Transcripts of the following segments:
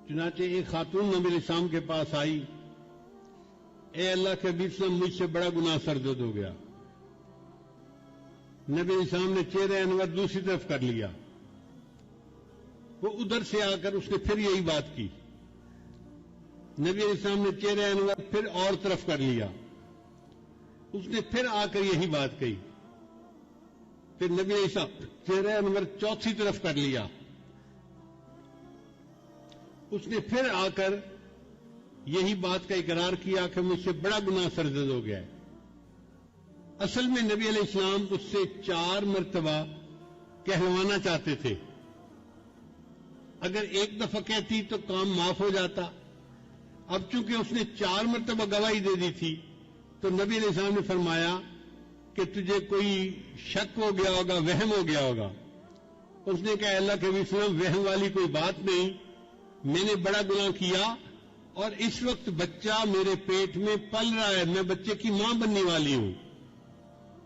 چنانچہ ایک خاتون نبی علیہ السلام کے پاس آئی، اے اللہ کے حبیب صلی اللہ علیہ وسلم، مجھ سے بڑا گناہ سرزد ہو گیا۔ نبی علیہ السلام نے چہرہ انور دوسری طرف کر لیا، وہ ادھر سے آ کر اس نے پھر یہی بات کی۔ نبی علیہ السلام نے چہرہ انور پھر اور طرف کر لیا، اس نے پھر آ کر یہی بات کہی۔ پھر نبی علیہ السلام چہرہ انور چوتھی طرف کر لیا، اس نے پھر آ کر یہی بات کا اقرار کیا کہ مجھ سے بڑا گناہ سرزد ہو گیا ہے۔ اصل میں نبی علیہ السلام اس سے 4 مرتبہ کہلوانا چاہتے تھے، اگر ایک دفعہ کہتی تو کام معاف ہو جاتا۔ اب چونکہ اس نے 4 مرتبہ گواہی دے دی تھی تو نبی علیہ السلام نے فرمایا کہ تجھے کوئی شک ہو گیا ہوگا، وہم ہو گیا ہوگا۔ اس نے کہا اللہ کے نبی صلی اللہ علیہ وسلم، وہم والی کوئی بات نہیں، میں نے بڑا گناہ کیا اور اس وقت بچہ میرے پیٹ میں پل رہا ہے، میں بچے کی ماں بننے والی ہوں،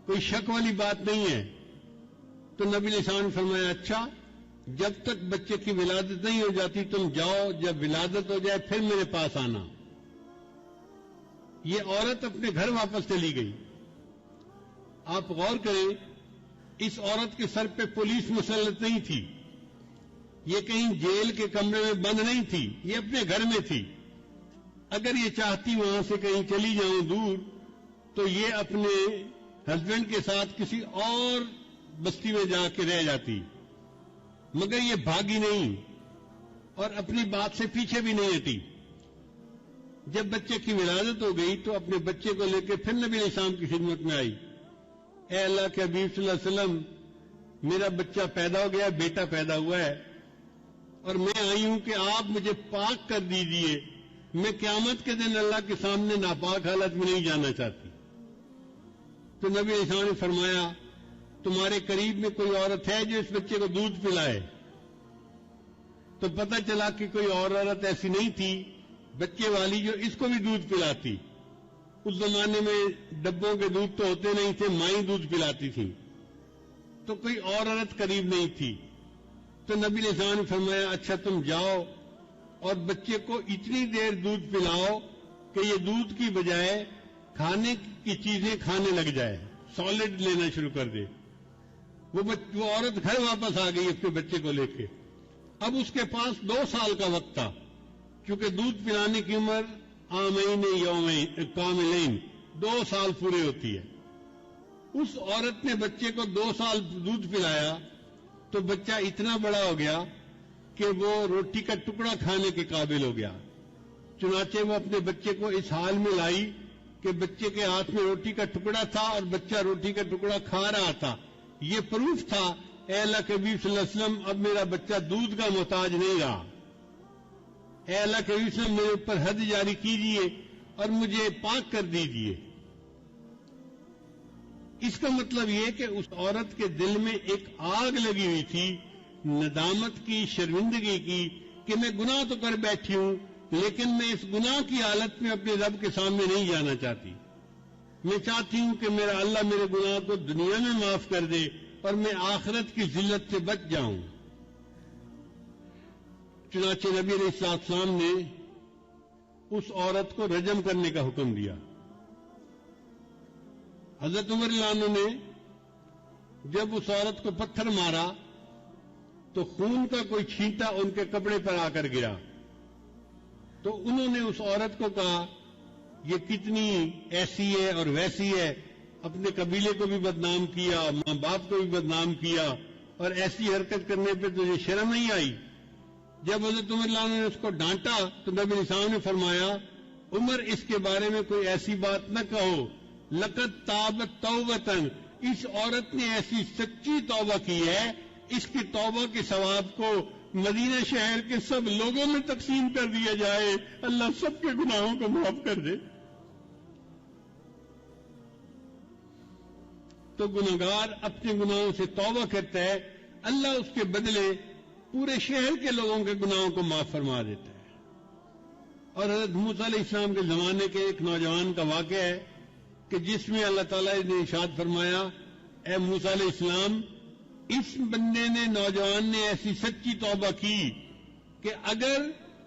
کوئی شک والی بات نہیں ہے۔ تو نبی علیہ السلام نے فرمایا اچھا، جب تک بچے کی ولادت نہیں ہو جاتی تم جاؤ، جب ولادت ہو جائے پھر میرے پاس آنا۔ یہ عورت اپنے گھر واپس چلی گئی۔ آپ غور کریں، اس عورت کے سر پہ پولیس مسلط نہیں تھی، یہ کہیں جیل کے کمرے میں بند نہیں تھی، یہ اپنے گھر میں تھی۔ اگر یہ چاہتی وہاں سے کہیں چلی جاؤں دور تو یہ اپنے ہسبینڈ کے ساتھ کسی اور بستی میں جا کے رہ جاتی، مگر یہ بھاگی نہیں اور اپنی بات سے پیچھے بھی نہیں ہٹی۔ جب بچے کی ولادت ہو گئی تو اپنے بچے کو لے کے پھر نبی علیہ السلام کی خدمت میں آئی، اے اللہ کے حبیب صلی اللہ علیہ وسلم، میرا بچہ پیدا ہو گیا، بیٹا پیدا ہوا ہے، اور میں آئی ہوں کہ آپ مجھے پاک کر دیجئے، میں قیامت کے دن اللہ کے سامنے ناپاک حالت میں نہیں جانا چاہتی۔ تو نبی علیہ السلام نے فرمایا تمہارے قریب میں کوئی عورت ہے جو اس بچے کو دودھ پلائے؟ تو پتہ چلا کہ کوئی اور عورت ایسی نہیں تھی بچے والی جو اس کو بھی دودھ پلاتی۔ اس زمانے میں ڈبوں کے دودھ تو ہوتے نہیں تھے، مائیں دودھ پلاتی تھی، تو کوئی اور عورت قریب نہیں تھی۔ تو نبی علیہ السلام نے فرمایا اچھا تم جاؤ اور بچے کو اتنی دیر دودھ پلاؤ کہ یہ دودھ کی بجائے کھانے کی چیزیں کھانے لگ جائے، سالڈ لینا شروع کر دے۔ وہ عورت گھر واپس آ گئی اپنے بچے کو لے کے۔ اب اس کے پاس 2 سال کا وقت تھا، کیونکہ دودھ پلانے کی عمر عامین یومین کاملین 2 سال پورے ہوتی ہے۔ اس عورت نے بچے کو 2 سال دودھ پلایا تو بچہ اتنا بڑا ہو گیا کہ وہ روٹی کا ٹکڑا کھانے کے قابل ہو گیا۔ چنانچہ وہ اپنے بچے کو اس حال میں لائی کہ بچے کے ہاتھ میں روٹی کا ٹکڑا تھا اور بچہ روٹی کا ٹکڑا کھا رہا تھا۔ یہ پروف تھا اے اللہ کے نبی صلی اللہ علیہ وسلم، اب میرا بچہ دودھ کا محتاج نہیں رہا۔ اے اللہ کے نبی صلی اللہ علیہ وسلم، میرے اوپر حد جاری کیجیے اور مجھے پاک کر دیجیے۔ اس کا مطلب یہ کہ اس عورت کے دل میں ایک آگ لگی ہوئی تھی، ندامت کی، شرمندگی کی، کہ میں گناہ تو کر بیٹھی ہوں لیکن میں اس گناہ کی حالت میں اپنے رب کے سامنے نہیں جانا چاہتی۔ میں چاہتی ہوں کہ میرا اللہ میرے گناہ کو دنیا میں معاف کر دے اور میں آخرت کی ذلت سے بچ جاؤں۔ چنانچہ نبی علیہ السلام نے اس عورت کو رجم کرنے کا حکم دیا۔ حضرت عمر رضی اللہ عنہ نے جب اس عورت کو پتھر مارا تو خون کا کوئی چھینٹا ان کے کپڑے پر آ کر گرا، تو انہوں نے اس عورت کو کہا یہ کتنی ایسی ہے اور ویسی ہے، اپنے قبیلے کو بھی بدنام کیا، ماں باپ کو بھی بدنام کیا، اور ایسی حرکت کرنے پہ تجھے شرم نہیں آئی؟ جب حضرت عمر رضی اللہ عنہ نے اس کو ڈانٹا تو نبی علیہ السلام نے فرمایا عمر اس کے بارے میں کوئی ایسی بات نہ کہو، لقد تابت توبتن، اس عورت نے ایسی سچی توبہ کی ہے، اس کی توبہ کے ثواب کو مدینہ شہر کے سب لوگوں میں تقسیم کر دیا جائے، اللہ سب کے گناہوں کو معاف کر دے۔ تو گناہگار اپنے گناہوں سے توبہ کرتا ہے، اللہ اس کے بدلے پورے شہر کے لوگوں کے گناہوں کو معاف فرما دیتا ہے۔ اور حضرت موسیٰ علیہ السلام کے زمانے کے ایک نوجوان کا واقعہ ہے کہ جس میں اللہ تعالیٰ نے ارشاد فرمایا اے موسیٰ علیہ السلام، اس بندے نے، نوجوان نے ایسی سچی توبہ کی کہ اگر